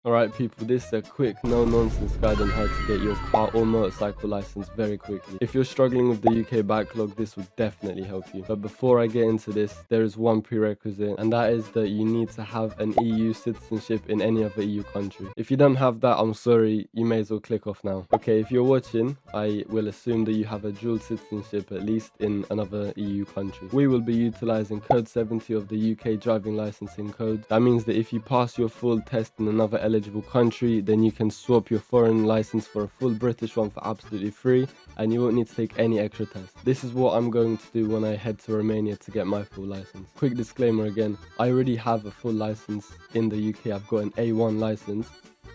Alright people, this is a quick, no-nonsense guide on how to get your car or motorcycle license very quickly. If you're struggling with the UK backlog, this will definitely help you. But before I get into this, there is one prerequisite, and that is that you need to have an EU citizenship in any other EU country. If you don't have that, I'm sorry, you may as well click off now. Okay, if you're watching, I will assume that you have a dual citizenship at least in another EU country. We will be utilizing code 70 of the UK driving licensing code. That means that if you pass your full test in another eligible country, then you can swap your foreign license for a full British one for absolutely free, and you won't need to take any extra tests. This is what I'm going to do when I head to Romania to get my full license. Quick disclaimer again, I already have a full license in the UK. I've got an A1 license.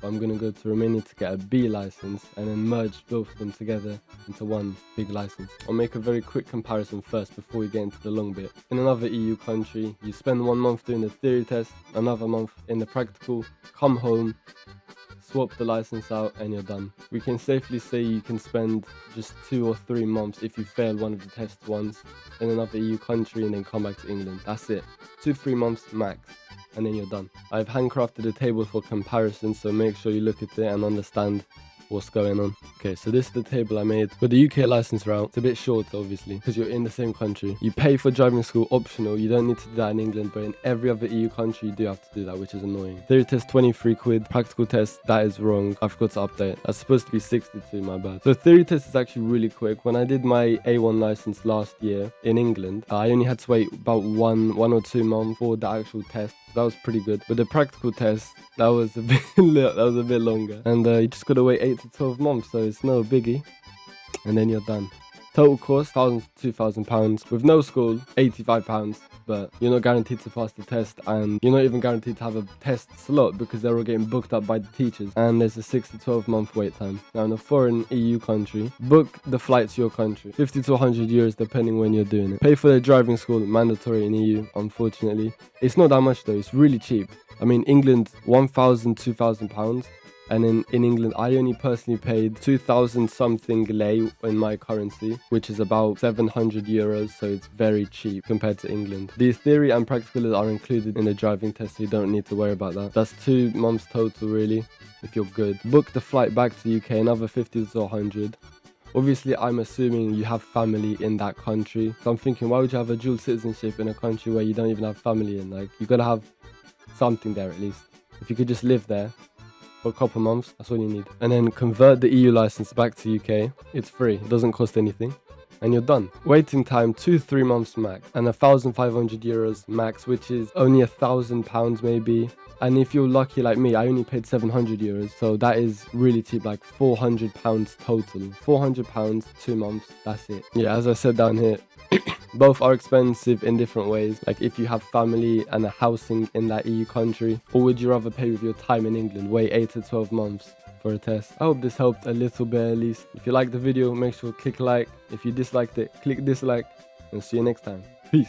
I'm going to go to Romania to get a B license and then merge both of them together into one big license. I'll make a very quick comparison first before we get into the long bit. In another EU country, you spend 1 month doing the theory test, another month in the practical, come home, swap the license out, and you're done. We can safely say you can spend just 2 or 3 months if you fail one of the tests once in another EU country and then come back to England. That's it. 2-3 months max. And then you're done. I've handcrafted a table for comparison, so make sure you look at it and understand what's going on. Okay, so this is the table I made for the UK license route. It's a bit short, obviously, because you're in the same country. You pay for driving school optional. You don't need to do that in England, but in every other EU country, you do have to do that, which is annoying. Theory test, 23 quid. Practical test, that is wrong. I forgot to update. That's supposed to be 62, my bad. So theory test is actually really quick. When I did my A1 license last year in England, I only had to wait about one or 2 months for the actual test. That was pretty good. But the practical test, that was a bit longer, and you just gotta wait 8 to 12 months, so it's no biggie, and then you're done. Total cost £1,000 to £2,000 with no school, £85, but you're not guaranteed to pass the test, and you're not even guaranteed to have a test slot because they're all getting booked up by the teachers, and there's a 6 to 12 month wait time. Now in a foreign EU country, book the flight to your country, 50 to 100 euros depending when you're doing it. Pay for the driving school, mandatory in EU, unfortunately. It's not that much though, it's really cheap. I mean, England, £1,000, £2,000. And in England, I only personally paid 2,000 something lei in my currency, which is about 700 euros, so it's very cheap compared to England. These theory and practical are included in the driving test, so you don't need to worry about that. That's 2 months total, really, if you're good. Book the flight back to UK, another 50 to 100. Obviously, I'm assuming you have family in that country. So I'm thinking, why would you have a dual citizenship in a country where you don't even have family in? Like, you gotta have something there at least. If you could just live there for a couple months, that's all you need. And then convert the EU license back to UK. It's free, it doesn't cost anything, and you're done. Waiting time 2-3 months max, and 1,500 euros max, which is only £1,000 maybe. And if you're lucky like me, I only paid 700 euros, so that is really cheap, like £400 total. £400, 2 months, that's it. Yeah, as I said down here, both are expensive in different ways, like if you have family and a housing in that EU country, or would you rather pay with your time in England, wait 8 to 12 months for a test. I hope this helped a little bit at least. If you liked the video, make sure to click like. If you disliked it, click dislike, and see you next time. Peace.